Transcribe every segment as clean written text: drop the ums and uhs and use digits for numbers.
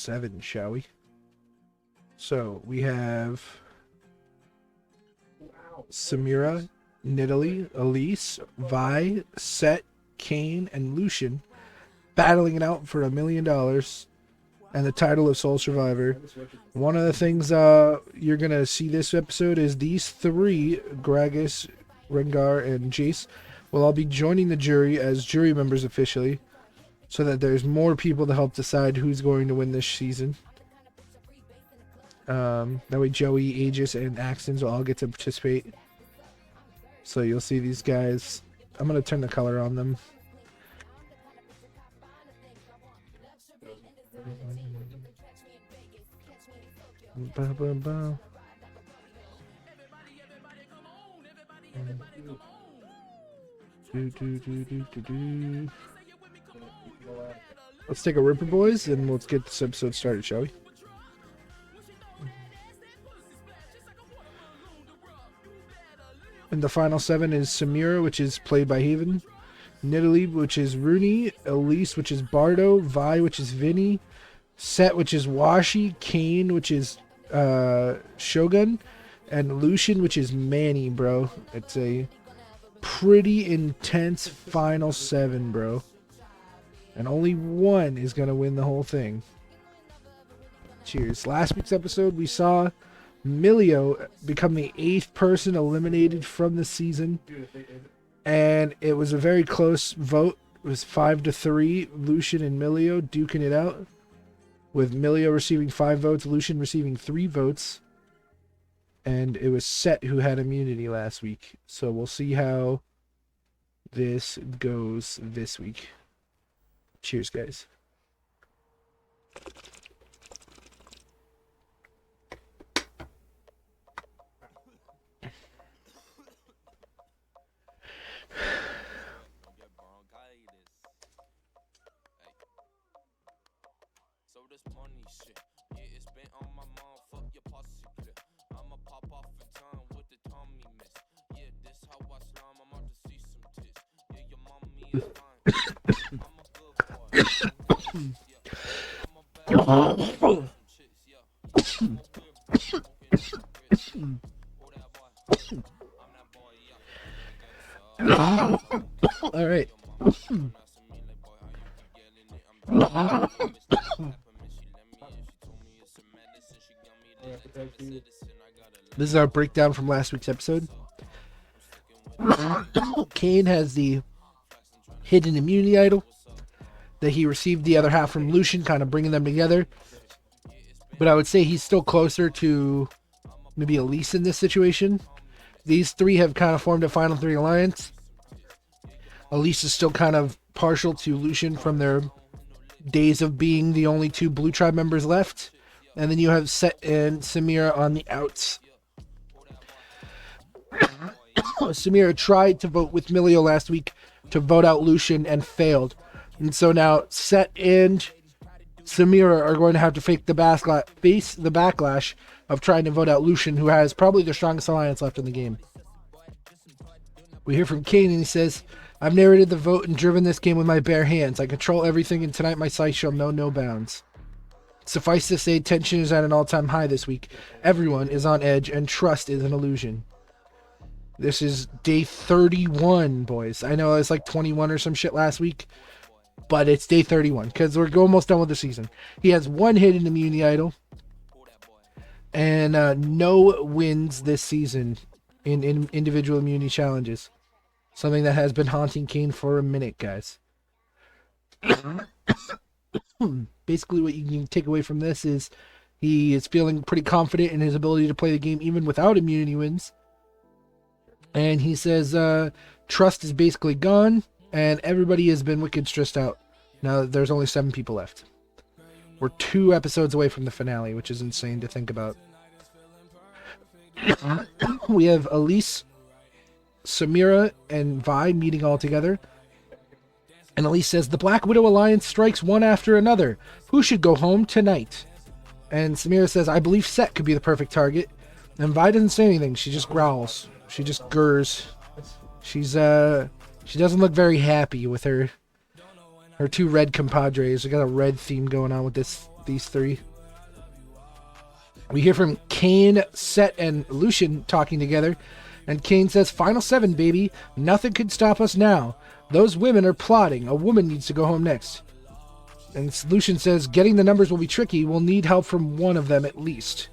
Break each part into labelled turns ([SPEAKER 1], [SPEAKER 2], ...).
[SPEAKER 1] 7, shall we? So we have Samira, Nidalee, Elise, Vi, Set, Kane, and Lucian battling it out for $1 million and the title of Sole Survivor. One of the things you're going to see this episode is these three, Gragas, Rengar, and Jace, will all be joining the jury as jury members officially, so that there's more people to help decide who's going to win this season. That way Joey, Aegis, and Axons will all get to participate. So you'll see these guys. I'm going to turn the color on them. Let's take a ripper, boys, and let's get this episode started, shall we? And the final 7 is Samira, which is played by Haven, Nidalee, which is Rooney, Elise, which is Bardo, Vi, which is Vinny, Set, which is Washi, Kane, which is Shogun, and Lucian, which is Manny, bro. It's a pretty intense final 7, bro. And only one is going to win the whole thing. Cheers. Last week's episode, we saw Milio become the 8th person eliminated from the season. And it was a very close vote. It was 5-3. Lucian and Milio duking it out, with Milio receiving 5 votes, Lucian receiving 3 votes. And it was Set who had immunity last week. So we'll see how this goes this week. Cheers, guys. All right. This is our breakdown from last week's episode. Kane has the hidden immunity idol that he received the other half from Lucian, kind of bringing them together. But I would say he's still closer to maybe Elise in this situation. These three have kind of formed a Final 3 alliance. Elise is still kind of partial to Lucian from their days of being the only 2 Blue Tribe members left. And then you have Set and Samira on the outs. Samira tried to vote with Milio last week to vote out Lucian and failed. And so now Set and Samira are going to have to face the backlash of trying to vote out Lucian, who has probably the strongest alliance left in the game. We hear from Kane, and he says, "I've narrated the vote and driven this game with my bare hands. I control everything, and tonight my sight shall know no bounds. Suffice to say, tension is at an all-time high this week. Everyone is on edge, and trust is an illusion." This is day 31, boys. I know it's like 21 or some shit last week, but it's day 31 because we're almost done with the season. He has 1 hidden immunity idol and no wins this season in individual immunity challenges. Something that has been haunting Kane for a minute, guys. Basically, what you can take away from this is he is feeling pretty confident in his ability to play the game even without immunity wins. And he says trust is basically gone, and everybody has been wicked stressed out. Now there's only 7 people left. We're 2 episodes away from the finale, which is insane to think about. We have Elise, Samira, and Vi meeting all together. And Elise says, "The Black Widow Alliance strikes one after another. Who should go home tonight?" And Samira says, "I believe Set could be the perfect target." And Vi doesn't say anything. She just growls. She just gurs. She doesn't look very happy with her 2 red compadres. We got a red theme going on with this these three. We hear from Kane, Set, and Lucian talking together. And Kane says, "Final 7, baby. Nothing can stop us now. Those women are plotting. A woman needs to go home next." And Lucian says, "Getting the numbers will be tricky. We'll need help from one of them at least."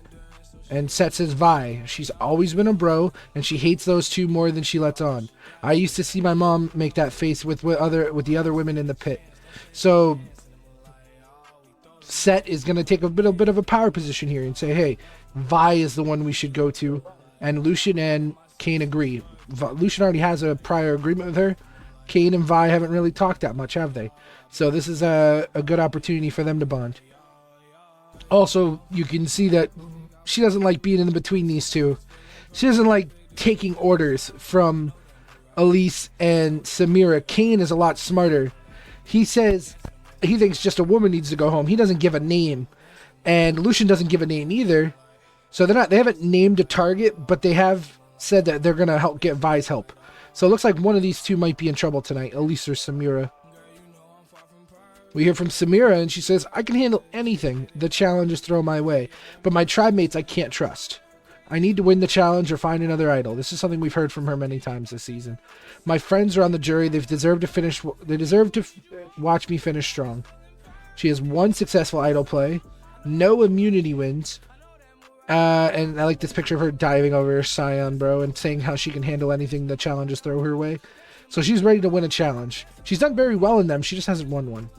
[SPEAKER 1] And Set says, "Vi. She's always been a bro, and she hates those two more than she lets on. I used to see my mom make that face with the other women in the pit." So Set is going to take a bit of a power position here and say, "Hey, Vi is the one we should go to." And Lucian and Kane agree. Lucian already has a prior agreement with her. Kane and Vi haven't really talked that much, have they? So this is a good opportunity for them to bond. Also, you can see that she doesn't like being in between these two. She doesn't like taking orders from Elise and Samira. Kane is a lot smarter. He says he thinks just a woman needs to go home. He doesn't give a name. And Lucian doesn't give a name either. So they haven't named a target, but they have said that they're going to help get Vi's help. So it looks like one of these two might be in trouble tonight, Elise or Samira. We hear from Samira, and she says, "I can handle anything the challenges throw my way, but my tribe mates I can't trust. I need to win the challenge or find another idol." This is something we've heard from her many times this season. "My friends are on the jury. They deserve to watch me finish strong." She has one successful idol play, no immunity wins, and I like this picture of her diving over her Scion, bro, and saying how she can handle anything the challenges throw her way. So she's ready to win a challenge. She's done very well in them. She just hasn't won one.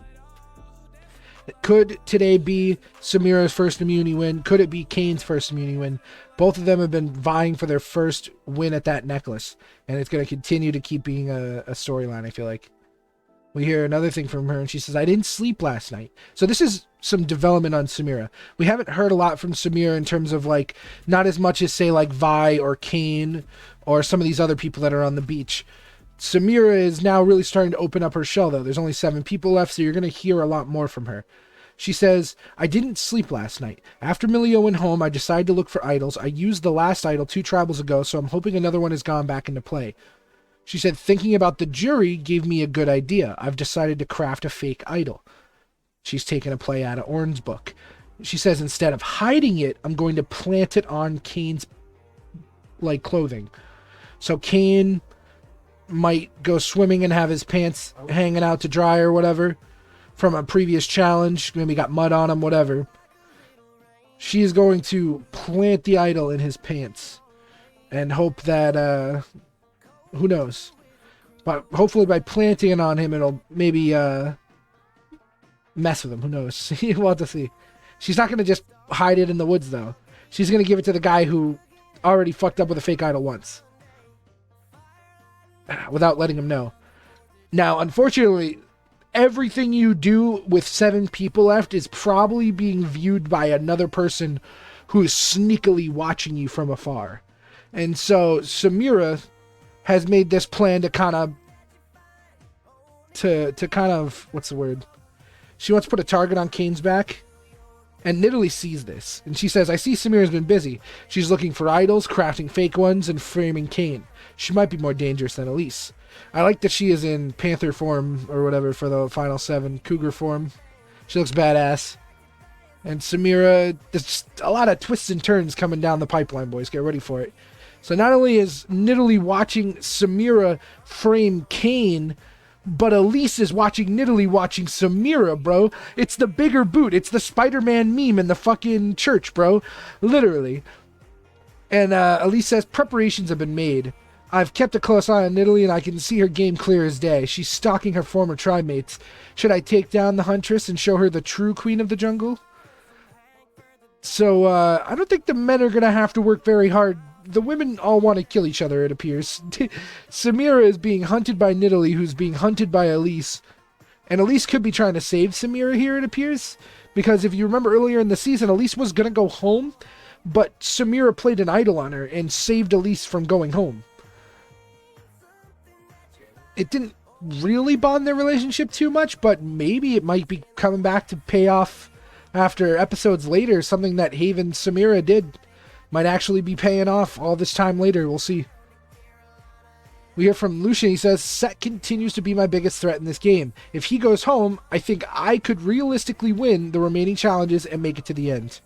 [SPEAKER 1] Could today be Samira's first immunity win? Could it be Kane's first immunity win? Both of them have been vying for their first win at that necklace, and it's going to continue to keep being a storyline, I feel like. We hear another thing from her, and she says, "I didn't sleep last night." So this is some development on Samira. We haven't heard a lot from Samira in terms of, like, not as much as, say, like Vi or Kane or some of these other people that are on the beach. Samira is now really starting to open up her shell, though. There's only 7 people left, so you're going to hear a lot more from her. She says, "I didn't sleep last night. After Milio went home, I decided to look for idols. I used the last idol 2 tribals ago, so I'm hoping another one has gone back into play." She said, "Thinking about the jury gave me a good idea. I've decided to craft a fake idol." She's taken a play out of Orn's book. She says, "Instead of hiding it, I'm going to plant it on Kane's, like, clothing. So Kane might go swimming and have his pants hanging out to dry or whatever from a previous challenge. Maybe got mud on him, whatever. She is going to plant the idol in his pants and hope that, who knows? But hopefully by planting it on him, it'll maybe mess with him. Who knows? We'll have to see. She's not going to just hide it in the woods, though. She's going to give it to the guy who already fucked up with a fake idol once, without letting him know. Now, unfortunately, everything you do with 7 people left is probably being viewed by another person who's sneakily watching you from afar. And so Samira has made this plan to kind of, what's the word? She wants to put a target on Kane's back. And Nidalee sees this. And she says, "I see Samira's been busy. She's looking for idols, crafting fake ones, and framing Kane. She might be more dangerous than Elise." I like that she is in Panther form, or whatever, for the final 7. Cougar form. She looks badass. And Samira, there's a lot of twists and turns coming down the pipeline, boys. Get ready for it. So not only is Nidalee watching Samira frame Kane, but Elise is watching Nidalee watching Samira, bro. It's the bigger boot. It's the Spider-Man meme in the fucking church, bro. Literally. And Elise says, "Preparations have been made. I've kept a close eye on Nidalee, and I can see her game clear as day. She's stalking her former tribe mates. Should I take down the Huntress and show her the true queen of the jungle?" So I don't think the men are going to have to work very hard. The women all want to kill each other, it appears. Samira is being hunted by Nidalee, who's being hunted by Elise. And Elise could be trying to save Samira here, it appears. Because if you remember earlier in the season, Elise was going to go home, but Samira played an idol on her and saved Elise from going home. It didn't really bond their relationship too much, but maybe it might be coming back to pay off after episodes later. Something that Haven Samira did might actually be paying off all this time later. We'll see. We hear from Lucian. He says, Set continues to be my biggest threat in this game. If he goes home, I think I could realistically win the remaining challenges and make it to the end.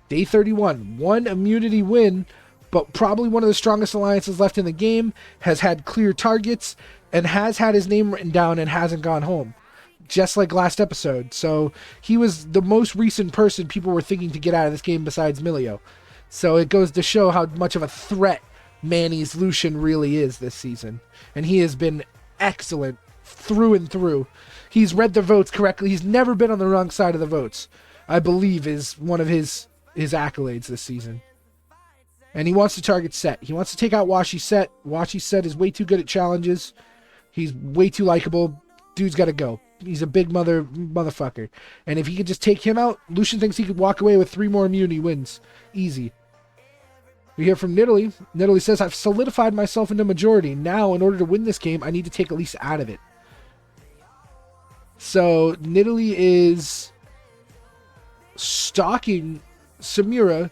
[SPEAKER 1] Day 31. One immunity win, but probably one of the strongest alliances left in the game. Has had clear targets and has had his name written down and hasn't gone home. Just like last episode. So he was the most recent person people were thinking to get out of this game besides Milio. So it goes to show how much of a threat Manny's Lucian really is this season. And he has been excellent through and through. He's read the votes correctly. He's never been on the wrong side of the votes, I believe, is one of his accolades this season. And he wants to target Set. He wants to take out Washi Set. Washi Set is way too good at challenges. He's way too likable. Dude's got to go. He's a big motherfucker. And if he could just take him out, Lucian thinks he could walk away with 3 more immunity wins. Easy. We hear from Nidalee. Nidalee says, I've solidified myself into majority. Now, in order to win this game, I need to take Elise out of it. So, Nidalee is stalking Samira,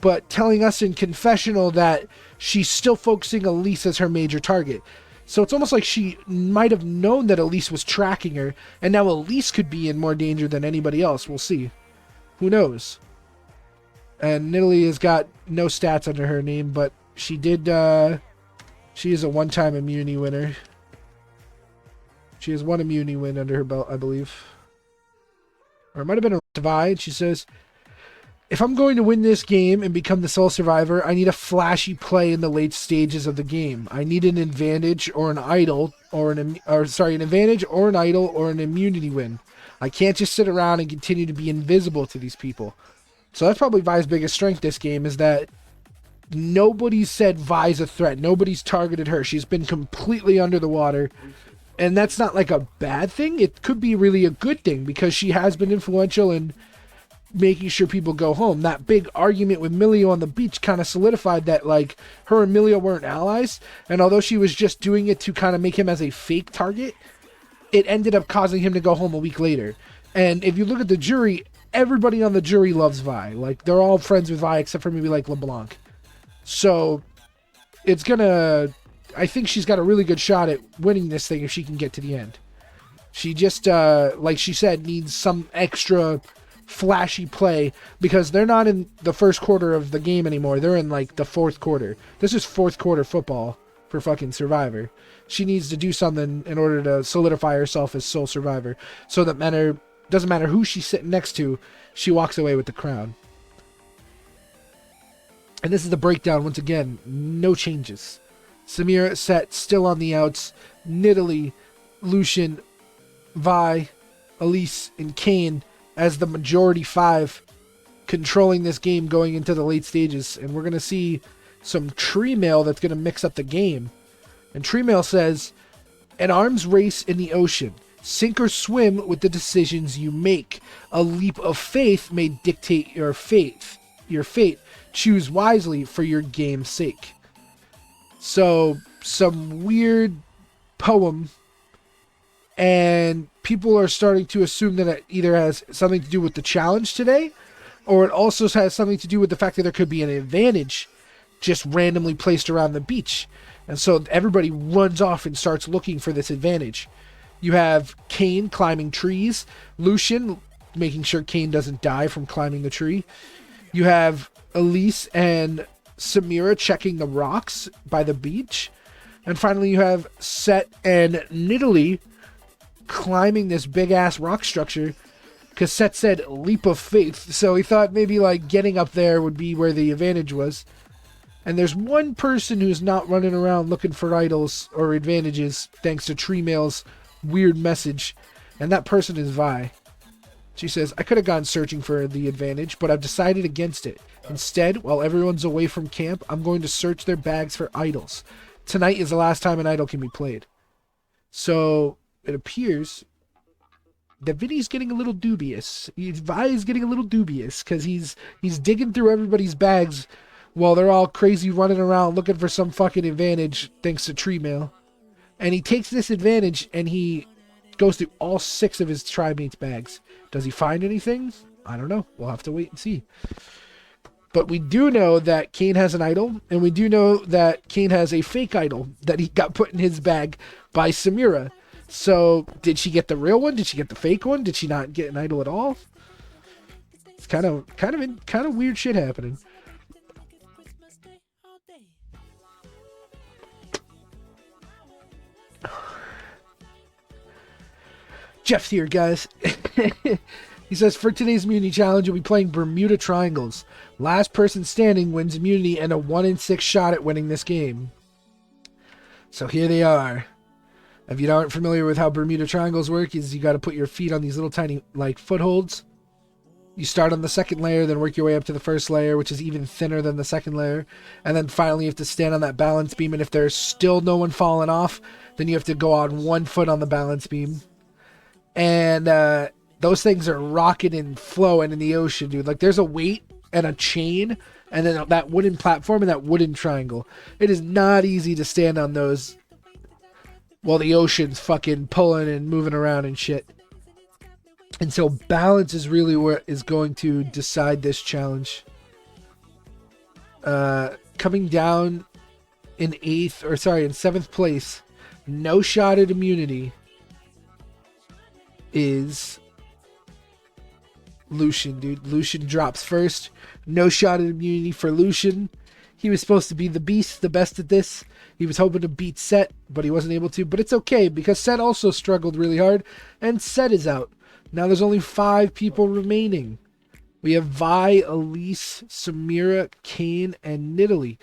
[SPEAKER 1] but telling us in confessional that she's still focusing Elise as her major target. So it's almost like she might have known that Elise was tracking her, and now Elise could be in more danger than anybody else. We'll see. Who knows? And Nidalee has got no stats under her name, but she did, she is a one-time immunity winner. She has 1 immunity win under her belt, I believe. Or it might have been a divide. She says, if I'm going to win this game and become the sole survivor, I need a flashy play in the late stages of the game. I need an advantage or an idol, an advantage or an idol or an immunity win. I can't just sit around and continue to be invisible to these people. So that's probably Vi's biggest strength this game, is that nobody's said Vi's a threat. Nobody's targeted her. She's been completely under the water. And that's not like a bad thing. It could be really a good thing, because she has been influential in making sure people go home. That big argument with Milio on the beach kind of solidified that, like, her and Milio weren't allies, and although she was just doing it to kind of make him as a fake target, it ended up causing him to go home a week later. And if you look at the jury, everybody on the jury loves Vi. Like, they're all friends with Vi except for maybe like LeBlanc. So it's gonna, I think she's got a really good shot at winning this thing if she can get to the end. She just, like she said, needs some extra flashy play, because they're not in the first quarter of the game anymore. They're in like the 4th quarter. This is 4th quarter football for fucking Survivor. She needs to do something in order to solidify herself as sole survivor, so that doesn't matter who she's sitting next to, she walks away with the crown. And this is the breakdown once again. No changes. Samira, Set still on the outs. Nidalee, Lucian, Vi, Elise, and Kane as the majority 5 controlling this game going into the late stages. And we're going to see some tree mail that's going to mix up the game. And tree mail says, an arms race in the ocean. Sink or swim with the decisions you make. A leap of faith may dictate your fate. Choose wisely for your game's sake. So, some weird poem, and people are starting to assume that it either has something to do with the challenge today, or it also has something to do with the fact that there could be an advantage just randomly placed around the beach. And so everybody runs off and starts looking for this advantage. You have Kane climbing trees, Lucian making sure Kane doesn't die from climbing the tree. You have Elise and Samira checking the rocks by the beach. And finally you have Set and Nidalee climbing this big ass rock structure, because Set said leap of faith, so he thought maybe like getting up there would be where the advantage was. And there's one person who's not running around looking for idols or advantages thanks to Tree Mail's weird message, and that person is Vi. She says, I could have gone searching for the advantage, but I've decided against it. Instead, while everyone's away from camp, I'm going to search their bags for idols. Tonight is the last time an idol can be played. So it appears that Vinny's getting a little dubious. Vi is getting a little dubious, because he's digging through everybody's bags while they're all crazy running around looking for some fucking advantage thanks to Tree Mail. And he takes this advantage and he goes through all 6 of his trimates bags. Does he find anything? I don't know. We'll have to wait and see. But we do know that Kane has an idol, and we do know that Kane has a fake idol that he got put in his bag by Samira. So, did she get the real one? Did she get the fake one? Did she not get an idol at all? It's kind of weird shit happening. Jeff's here, guys. He says, for today's immunity challenge, we'll be playing Bermuda Triangles. Last person standing wins immunity and a 1 in 6 shot at winning this game. So here they are. If you aren't familiar with how Bermuda Triangles work, is you got to put your feet on these little tiny like footholds. You start on the second layer, then work your way up to the first layer, which is even thinner than the second layer. And then finally you have to stand on that balance beam, and if there's still no one falling off, then you have to go on 1 foot on the balance beam. And those things are rocking and flowing in the ocean, dude. Like, there's a weight and a chain, and then that wooden platform and that wooden triangle. It is not easy to stand on those while the ocean's fucking pulling and moving around and shit. And so balance is really what is going to decide this challenge. Coming down in 7th place, no shot at immunity, is Lucian, dude. Lucian drops first. No shot at immunity for Lucian. He was supposed to be the beast, the best at this. He was hoping to beat Set, but he wasn't able to. But it's okay, because Set also struggled really hard, and Set is out. Now there's only 5 people remaining. We have Vi, Elise, Samira, Kane, and Nidalee.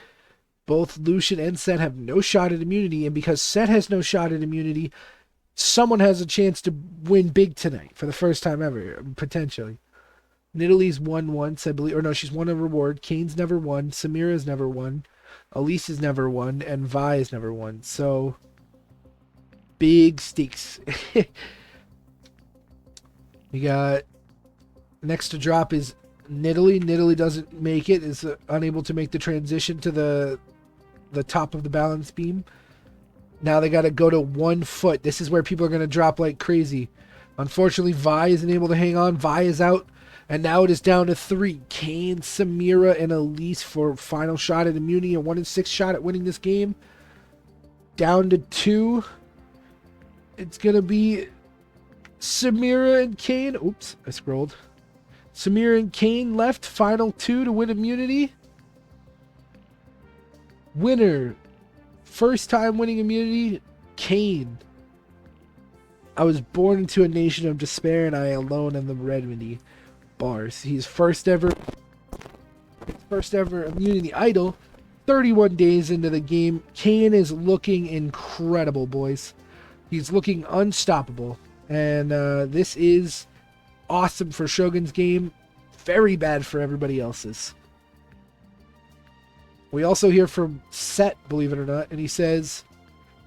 [SPEAKER 1] Both Lucian and Set have no shot at immunity, and because Set has no shot at immunity, someone has a chance to win big tonight for the first time ever, potentially. Nidalee's won once, I believe. Or no, she's won a reward. Kane's never won. Samira's never won. Elise has never won. And Vi has never won. So, big stakes. We got... Next to drop is Nidalee. Nidalee doesn't make it. Is unable to make the transition to the top of the balance beam. Now they got to go to 1 foot. This is where people are going to drop like crazy. Unfortunately, Vi isn't able to hang on. Vi is out. And now it is down to 3. Kane, Samira, and Elise for final shot at immunity. A 1 in 6 shot at winning this game. Down to 2. It's going to be Samira and Kane. Oops, I scrolled. Samira and Kane left. Final 2 to win immunity. Winner. First time winning immunity, Kane. I was born into a nation of despair, and I alone am the remedy. Bars. He's first ever immunity idol. 31 days into the game. Kane is looking incredible, boys. He's looking unstoppable. And this is awesome for Shogun's game. Very bad for everybody else's. We also hear from Set, believe it or not, and he says,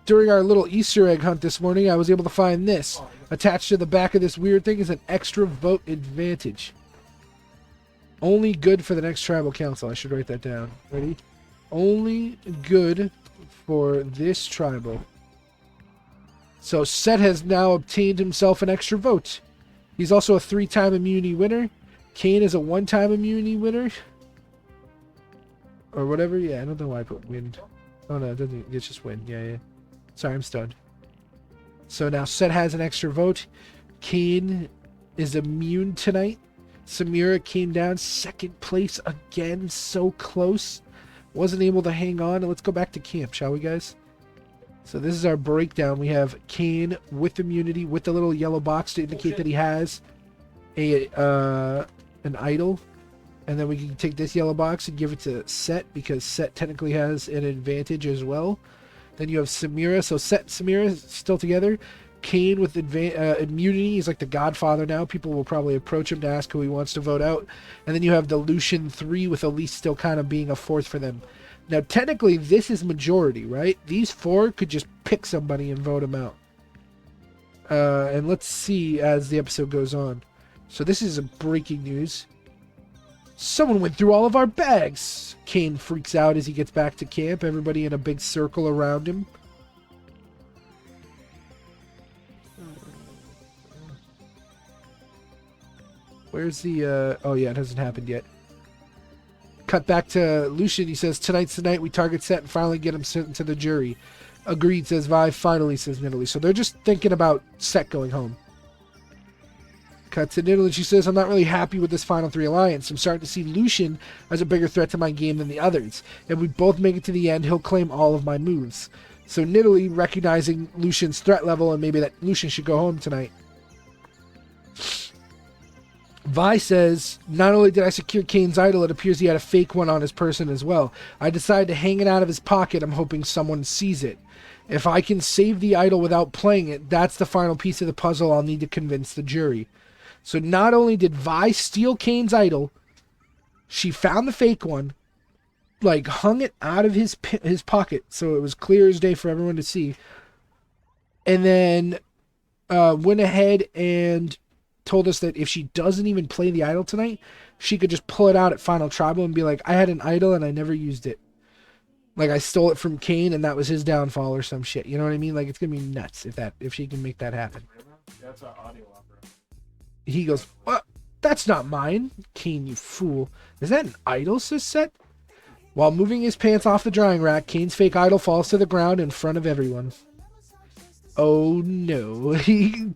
[SPEAKER 1] during our little Easter egg hunt this morning, I was able to find this. Attached to the back of this weird thing is an extra vote advantage. Only good for the next tribal council. I should write that down. Ready? Only good for this tribal. So Set has now obtained himself an extra vote. He's also a 3-time immunity winner. Kane is a 1-time immunity winner. Or whatever. Yeah, I don't know why I put win. Oh no, it doesn't. It's just win. Yeah. Sorry, I'm stunned. So now Set has an extra vote. Kane is immune tonight. Samira came down 2nd place again. So close. Wasn't able to hang on. Let's go back to camp, shall we, guys? So this is our breakdown. We have Kane with immunity, with the little yellow box to indicate that he has an idol. And then we can take this yellow box and give it to Set, because Set technically has an advantage as well. Then you have Samira. So Set and Samira still together. Kane with immunity. He's like the godfather now. People will probably approach him to ask who he wants to vote out. And then you have the Lucian 3 with Elise still kind of being a 4th for them. Now, technically, this is majority, right? These 4 could just pick somebody and vote him out. And let's see as the episode goes on. So this is a breaking news. Someone went through all of our bags. Kane freaks out as he gets back to camp. Everybody in a big circle around him. Where's the... oh yeah, it hasn't happened yet. Cut back to Lucian. He says, tonight's the night we target Set and finally get him sent to the jury. Agreed, says Vi. Finally, says Nidalee. So they're just thinking about Set going home. Cut to Nidalee. She says, I'm not really happy with this final 3 alliance. I'm starting to see Lucian as a bigger threat to my game than the others. If we both make it to the end, he'll claim all of my moves. So Nidalee, recognizing Lucian's threat level and maybe that Lucian should go home tonight. Vi says, not only did I secure Kane's idol, it appears he had a fake one on his person as well. I decided to hang it out of his pocket. I'm hoping someone sees it. If I can save the idol without playing it, that's the final piece of the puzzle I'll need to convince the jury. So not only did Vi steal Kane's idol, she found the fake one, like hung it out of his pocket so it was clear as day for everyone to see, and then went ahead and told us that if she doesn't even play the idol tonight, she could just pull it out at Final Tribal and be like, I had an idol and I never used it. Like, I stole it from Kane and that was his downfall or some shit. You know what I mean? Like, it's going to be nuts if she can make that happen.
[SPEAKER 2] That's an audio opera.
[SPEAKER 1] He goes, what? That's not mine. Kane, you fool. Is that an idol, says Set? While moving his pants off the drying rack, Kane's fake idol falls to the ground in front of everyone. Oh no.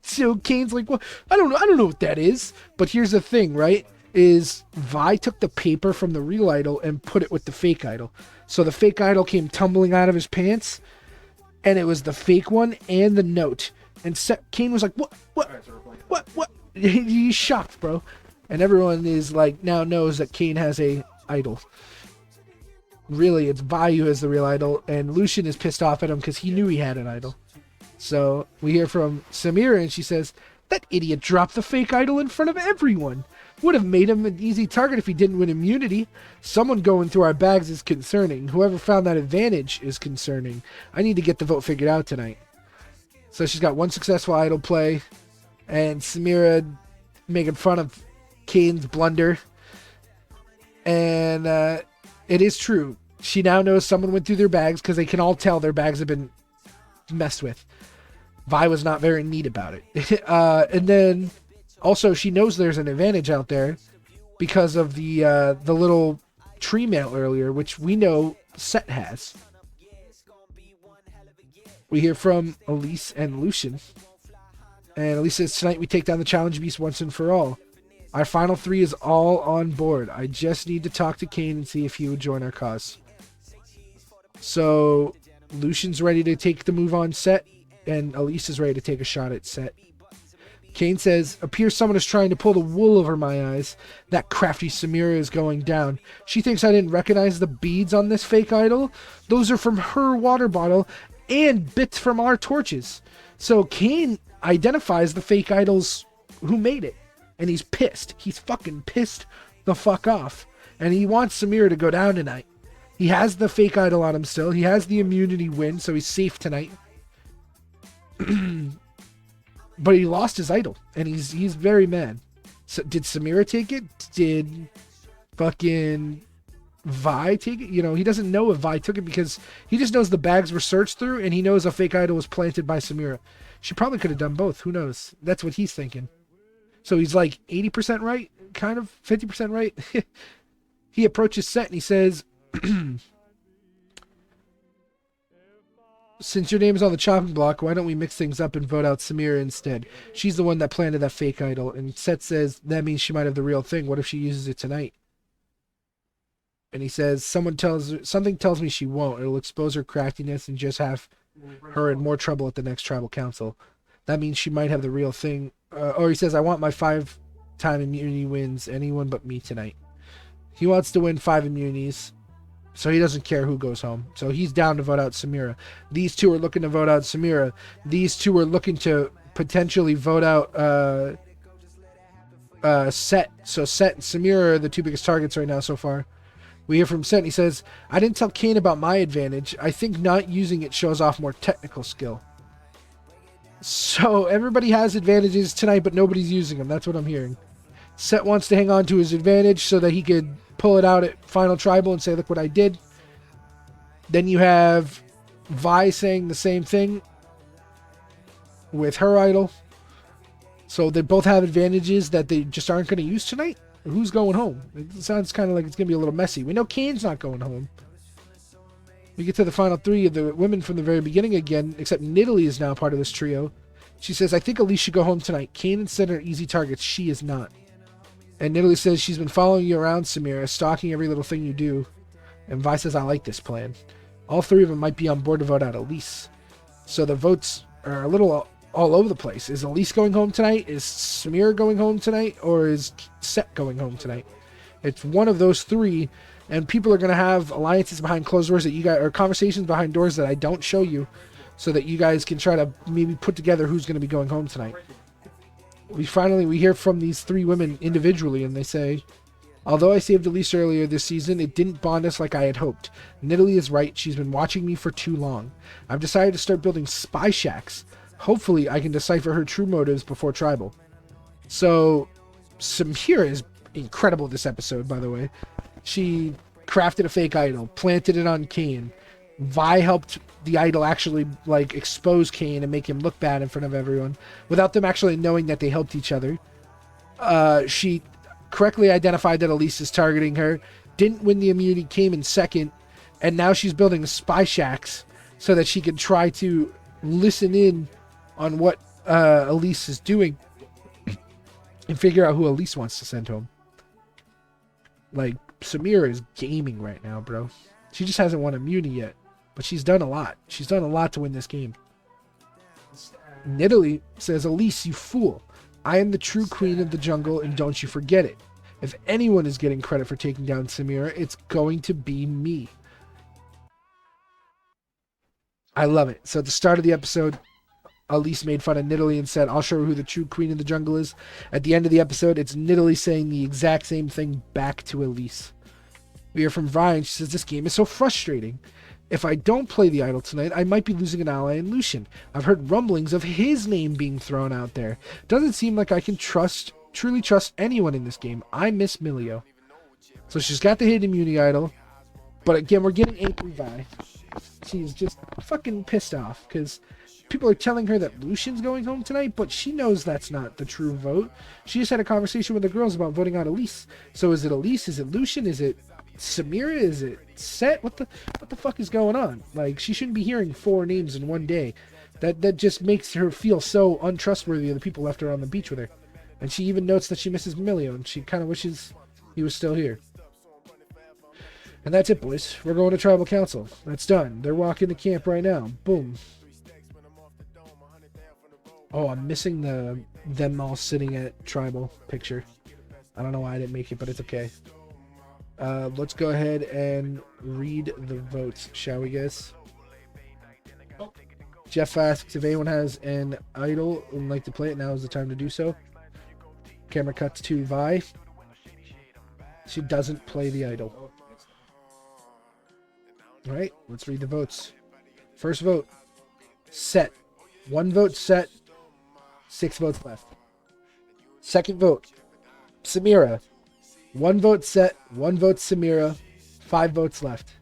[SPEAKER 1] So Kane's like, well, I don't know what that is. But here's the thing, right? Is Vi took the paper from the real idol and put it with the fake idol. So the fake idol came tumbling out of his pants, and it was the fake one and the note. And Kane was like, what? He's shocked, bro. And everyone is like, now knows that Kane has a idol. Really, it's Vi who has the real idol, and Lucian is pissed off at him because he knew he had an idol. So we hear from Samira, and she says, that idiot dropped the fake idol in front of everyone. Would have made him an easy target if he didn't win immunity. Someone going through our bags is concerning. Whoever found that advantage is concerning. I need to get the vote figured out tonight. So she's got one successful idol play, and Samira making fun of Kane's blunder. And it is true. She now knows someone went through their bags because they can all tell their bags have been messed with. Vi was not very neat about it. And then also she knows there's an advantage out there because of the little tree mail earlier, which we know Set has. We hear from Elise and Lucian. And Elise says, tonight we take down the challenge beast once and for all. Our final 3 is all on board. I just need to talk to Kane and see if he would join our cause. So Lucian's ready to take the move on Set, and Elise is ready to take a shot at Set. Kane says, appears someone is trying to pull the wool over my eyes. That crafty Samira is going down. She thinks I didn't recognize the beads on this fake idol. Those are from her water bottle and bits from our torches. So Kane identifies the fake idols who made it. And he's pissed. He's fucking pissed the fuck off. And he wants Samira to go down tonight. He has the fake idol on him still. He has the immunity win, so he's safe tonight. But he lost his idol, and he's very mad. So did Samira take it? Did fucking Vi take it? You know, he doesn't know if Vi took it because he just knows the bags were searched through, and he knows a fake idol was planted by Samira. She probably could have done both. Who knows? That's what he's thinking. So he's like 80% right, kind of 50% right. He approaches Set and he says, since your name is on the chopping block, why don't we mix things up and vote out Samira instead? She's the one that planted that fake idol. And Set says, that means she might have the real thing. What if she uses it tonight? And he says, something tells me she won't. It'll expose her craftiness and just have her in more trouble at the next tribal council. That means she might have the real thing. Or he says, I want my 5-time immunity wins, anyone but me tonight. He wants to win 5 immunities, so he doesn't care who goes home. So he's down to vote out Samira. These two are looking to vote out Samira. These two are looking to potentially vote out Set. So Set and Samira are the 2 biggest targets right now so far. We hear from Set, and he says, I didn't tell Kane about my advantage. I think not using it shows off more technical skill. So everybody has advantages tonight, but nobody's using them. That's what I'm hearing. Set wants to hang on to his advantage so that he could pull it out at Final Tribal and say, look what I did. Then you have Vi saying the same thing with her idol. So they both have advantages that they just aren't going to use tonight. Who's going home? It sounds kind of like it's going to be a little messy. We know Kane's not going home. We get to the final three of the women from the very beginning again, except Nidalee is now part of this trio. She says, I think Elise should go home tonight. Kane and Sen are easy targets. She is not. And Nidalee says she's been following you around, Samira, stalking every little thing you do. And Vi says, I like this plan. All three of them might be on board to vote out Elise. So the votes are a little all over the place. Is Elise going home tonight? Is Samira going home tonight? Or is Set going home tonight? It's one of those three. And people are going to have alliances behind closed doors that you guys, or conversations behind doors that I don't show you, so that you guys can try to maybe put together who's going to be going home tonight. We hear from these three women individually, and they say, although I saved Elise earlier this season, it didn't bond us like I had hoped. Nidalee is right. She's been watching me for too long. I've decided to start building spy shacks. Hopefully, I can decipher her true motives before Tribal. So, Samira is incredible this episode, by the way. She crafted a fake idol, planted it on Kane. Vi helped the idol actually expose Kane and make him look bad in front of everyone without them actually knowing that they helped each other. She correctly identified that Elise is targeting her, didn't win the immunity, came in second, and now she's building spy shacks so that she can try to listen in on what Elise is doing and figure out who Elise wants to send home. Samira is gaming right now, bro. She just hasn't won immunity yet. But she's done a lot. She's done a lot to win this game. Nidalee says, Elise, you fool. I am the true queen of the jungle, and don't you forget it. If anyone is getting credit for taking down Samira, it's going to be me. I love it. So at the start of the episode, Elise made fun of Nidalee and said, I'll show her who the true queen of the jungle is. At the end of the episode, it's Nidalee saying the exact same thing back to Elise. We hear from Vi, and she says, this game is so frustrating. If I don't play the idol tonight, I might be losing an ally in Lucian. I've heard rumblings of his name being thrown out there. Doesn't seem like I can truly trust anyone in this game. I miss Milio. So she's got the hidden immunity idol. But again, we're getting angry Vi. She's just fucking pissed off because people are telling her that Lucian's going home tonight, but she knows that's not the true vote. She just had a conversation with the girls about voting out Elise. So is it Elise? Is it Lucian? Is it Samira? Is it Set? What the fuck is going on? She shouldn't be hearing 4 names in one day. That just makes her feel so untrustworthy of the people left her on the beach with her. And she even notes that she misses Milio, and she kind of wishes he was still here. And that's it, boys. We're going to Tribal Council. That's done. They're walking to camp right now. Boom. Oh, I'm missing them all sitting at Tribal picture. I don't know why I didn't make it, but it's okay. Let's go ahead and read the votes, shall we, guys? Jeff asks if anyone has an idol and would like to play it. Now is the time to do so. Camera cuts to Vi. She doesn't play the idol. All right, let's read the votes. First vote, Set. 1 vote, Set. 6 votes left. Second vote, Samira. 1 vote, Set. 1 vote, Samira. 5 votes left.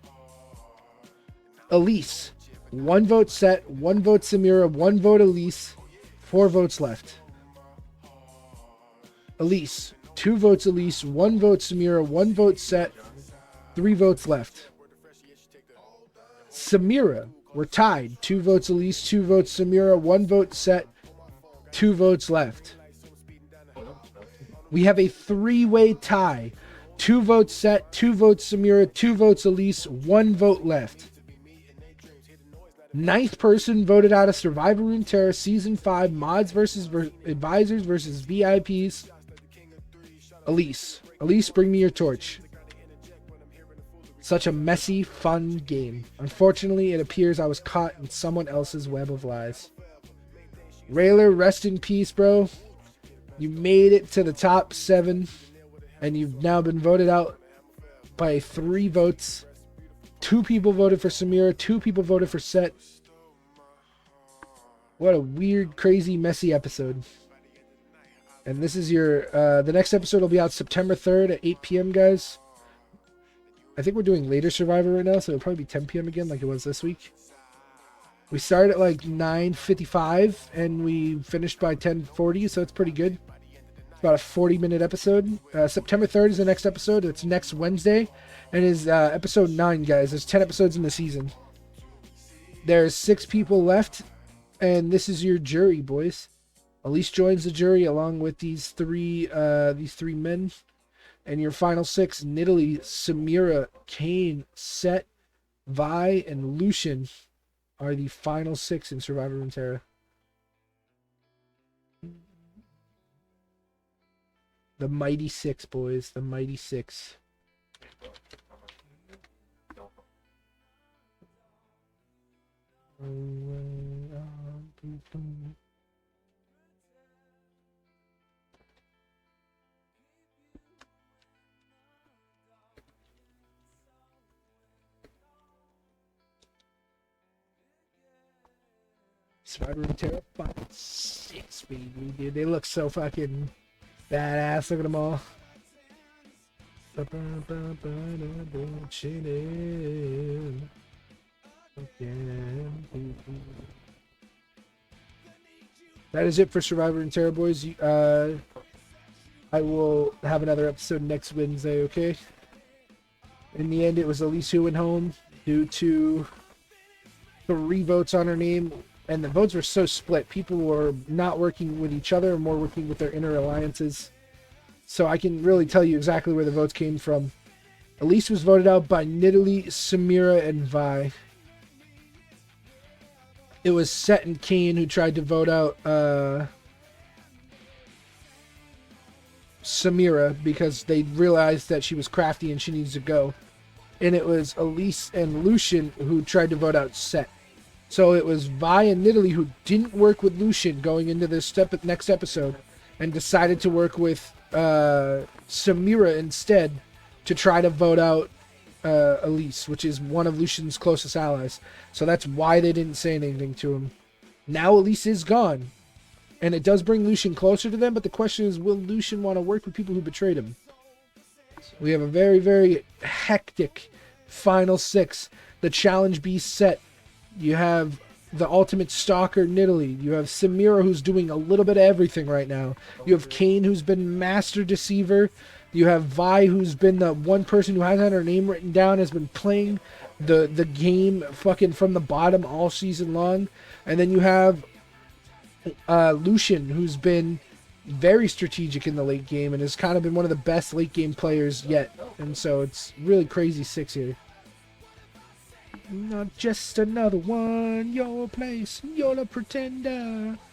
[SPEAKER 1] Elise. 1 vote, Set. 1 vote, Samira. 1 vote, Elise. 4 votes left. Elise. 2 votes, Elise. 1 vote, Samira. 1 vote, Set. 3 votes left. Samira. We're tied. 2 votes, Elise. 2 votes, Samira. 1 vote, Set. 2 votes left. We have a 3-way tie. 2 votes Set, 2 votes Samira, 2 votes Elise, 1 vote left. 9th person voted out of Survivor Runeterra Season 5 Mods versus Advisors versus VIPs. Elise. Elise, bring me your torch. Such a messy, fun game. Unfortunately, it appears I was caught in someone else's web of lies. Rayler, rest in peace, bro. You made it to the top 7, and you've now been voted out by 3 votes. 2 people voted for Samira, 2 people voted for Set. What a weird, crazy, messy episode. And this is your, the next episode will be out September 3rd at 8 p.m., guys. I think we're doing later Survivor right now, so it'll probably be 10 p.m. again like it was this week. We started at 9:55 and we finished by 10:40, so it's pretty good. about a 40-minute episode. September 3rd is the next episode. It's next Wednesday, and is episode 9, guys. There's 10 episodes in the season. There's 6 people left, and this is your jury, boys. Elise joins the jury along with these three men, and your final 6: Nidalee, Samira, Kane, Set, Vi, and Lucian are the final 6 in Survivor Runeterra. The mighty 6, boys. The mighty 6. Survivor Runeterra Final 6, baby, dude. They look so fucking badass. Look at them all. That is it for Survivor Runeterra, boys. I will have another episode next Wednesday, okay? In the end, it was Elise who went home due to 3 votes on her name. And the votes were so split. People were not working with each other, more working with their inner alliances. So I can really tell you exactly where the votes came from. Elise was voted out by Nidalee, Samira, and Vi. It was Set and Kane who tried to vote out Samira because they realized that she was crafty and she needs to go. And it was Elise and Lucian who tried to vote out Set. So it was Vi and Nidalee who didn't work with Lucian going into this next episode and decided to work with Samira instead to try to vote out Elise, which is one of Lucian's closest allies. So that's why they didn't say anything to him. Now Elise is gone. And it does bring Lucian closer to them, but the question is, will Lucian want to work with people who betrayed him? We have a very, very hectic final 6. The challenge beast Set. You have the ultimate stalker Nidalee. You have Samira, who's doing a little bit of everything right now. You have Kane, who's been master deceiver. You have Vi, who's been the one person who hasn't had her name written down, has been playing the game fucking from the bottom all season long. And then you have Lucian, who's been very strategic in the late game and has kind of been one of the best late game players yet. And so it's really crazy 6 here. Not just another one, your place, you're a pretender.